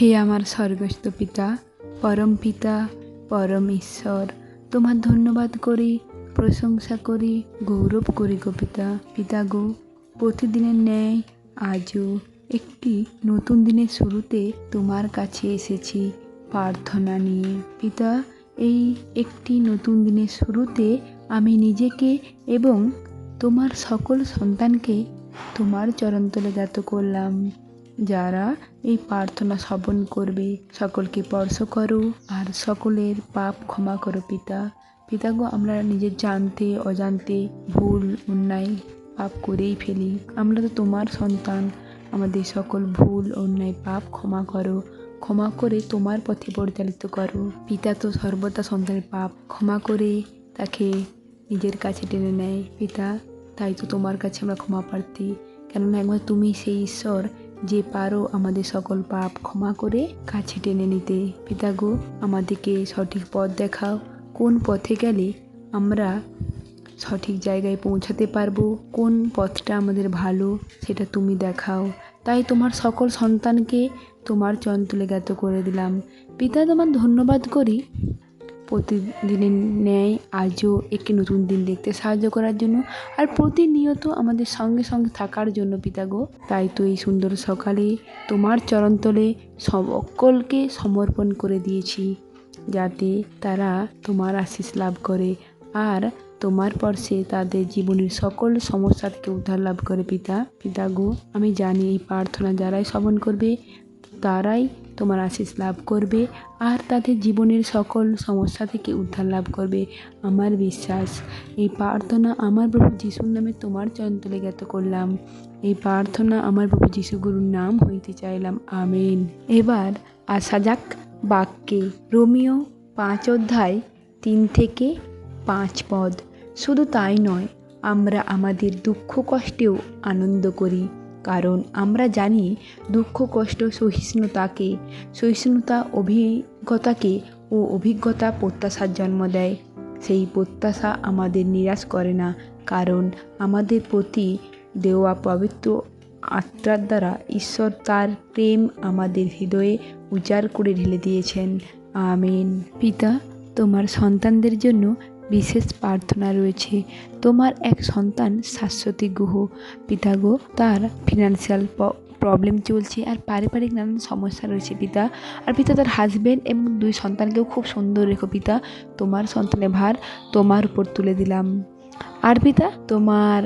হে আমার স্বর্গস্থ পিতা, পরম পিতা, পরম ঈশ্বর, তোমার ধন্যবাদ করি, প্রশংসা করি, গৌরব করি গো পিতা। পিতা গো, প্রতিদিনের ন্যায় আজও একটি নতুন দিনের শুরুতে তোমার কাছে এসেছি প্রার্থনা নিয়ে। পিতা, এই একটি নতুন দিনের শুরুতে আমি নিজেকে এবং তোমার সকল সন্তানকে তোমার চরণতলে জ্ঞাত করলাম। যারা এই প্রার্থনা শ্রবণ করবে সকলকে স্পর্শ করো আর সকলের পাপ ক্ষমা করো পিতা। পিতা গো, আমরা নিজের জানতে অজান্তে ভুল অন্যায় পাপ করেই ফেলি। আমরা তো তোমার সন্তান, আমাদের সকল ভুল অন্যায় পাপ ক্ষমা করো, ক্ষমা করে তোমার পথে পরিচালিত করো। পিতা তো সর্বদা সন্তানের পাপ ক্ষমা করে তাকে নিজের কাছে টেনে নেয় পিতা। তাই তো তোমার কাছে আমরা ক্ষমা প্রার্থী, কেননা একমাত্র তুমি সেই ঈশ্বর যে পারো আমাদের সকল পাপ ক্ষমা করে কাছে টেনে নিতে। পিতা গো, আমাদেরকে সঠিক পথ দেখাও, কোন পথে গেলে আমরা সঠিক জায়গায় পৌঁছাতে পারবো, কোন পথটা আমাদের ভালো সেটা তুমি দেখাও। তাই তোমার সকল সন্তানকে তোমার চরণতলে জ্ঞাত করে দিলাম। পিতা, তোমার ধন্যবাদ করি প্রতিদিনের ন্যায় আজও একটি নতুন দিন দেখতে সাহায্য করার জন্য, আর প্রতিনিয়ত আমাদের সঙ্গে সঙ্গে থাকার জন্য পিতা গো। তাই তো এই সুন্দর সকালে তোমার চরণতলে সকলকে সমর্পণ করে দিয়েছি, যাতে তারা তোমার আশীষ লাভ করে আর তোমার পরশে তাদের জীবনের সকল সমস্যা থেকে উদ্ধার লাভ করে পিতা। পিতা গো, আমি জানি এই প্রার্থনা যারাই শ্রবণ করবে তারাই তোমার আশীষ লাভ করবে আর তাদের জীবনের সকল সমস্যা থেকে উদ্ধার লাভ করবে। আমার বিশ্বাস, এই প্রার্থনা আমার প্রভু যিশুর নামে তোমার চরণতলে জ্ঞাত করলাম। এই প্রার্থনা আমার প্রভু যিশু গুরুর নাম হইতে চাইলাম, আমেন। এবার আসা যাক বাক্যে। রোমিও 5:3-5 পদ। শুধু তাই নয়, আমরা আমাদের দুঃখ কষ্টেও আনন্দ করি, কারণ আমরা জানি দুঃখ কষ্ট সহিষ্ণুতা অভিজ্ঞতাকে ও অভিজ্ঞতা প্রত্যাশার জন্ম দেয়। সেই প্রত্যাশা আমাদের নিরাশ করে না, কারণ আমাদের প্রতি দেওয়া পবিত্র আত্মার দ্বারা ঈশ্বর তার প্রেম আমাদের হৃদয়ে উজাড় করে ঢেলে দিয়েছেন, আমেন। পিতা, তোমার সন্তানদের জন্য বিশেষ প্রার্থনা রয়েছে। তোমার এক সন্তান শাশ্বতী গুহ পিতা গো, তার ফিনান্সিয়াল প্রবলেম চলছে আর পারিবারিক নানান সমস্যা রয়েছে পিতা। আর পিতা, তার হাজব্যান্ড এবং 2 সন্তানকেও খুব সুন্দর রেখো পিতা। তোমার সন্তানের ভার তোমার উপর তুলে দিলাম। আর পিতা, তোমার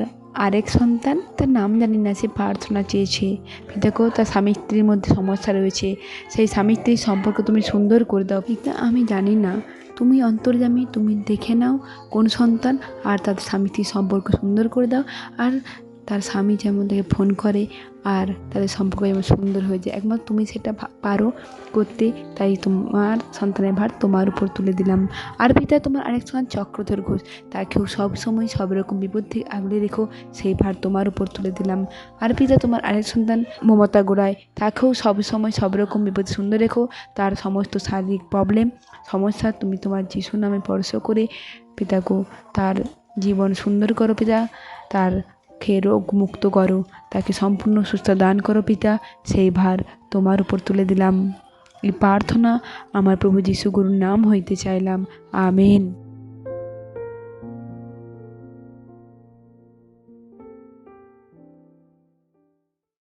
আরেক সন্তান, তার নাম জানি না, সে প্রার্থনা চেয়েছে পিতা গো, তার স্বামী স্ত্রীর মধ্যে সমস্যা রয়েছে, সেই স্বামী স্ত্রীর সম্পর্ক তুমি সুন্দর করে দাও পিতা। আমি জানি না, তুমি অন্তর্যামী, তুমি দেখে নাও কোন সন্তান আর তাদের স্বামী স্ত্রীর সম্পর্ক সুন্দর করে দাও। আর তার স্বামী যেমন তাকে ফোন করে আর তাদের সম্পর্ক যেমন সুন্দর হয়ে যায়, একমাত্র তুমি সেটা পারো করতে। তাই তোমার সন্তানের ভার তোমার উপর তুলে দিলাম। আর পিতা, তোমার আরেক সন্তান চক্রধর ঘোষ, তাকেও সবসময় সব রকম বিপদ থেকে আগলে রেখো, সেই ভার তোমার উপর তুলে দিলাম। আর পিতা, তোমার আরেক সন্তান মমতা গোড়াই, তাকেও সবসময় সব রকম বিপদ সুন্দর রেখো, তার সমস্ত শারীরিক প্রবলেম সমস্যা তুমি তোমার যিশু নামে স্পর্শ করে পিতা গো, তার জীবন সুন্দর করো পিতা, তার রোগ মুক্ত করো, তাকে সম্পূর্ণ সুস্থ দান করো পিতা। সেই ভার তোমার উপর তুলে দিলাম। এই প্রার্থনা আমার প্রভু যিশু গুরুর নাম হইতে চাইলাম, আমেন।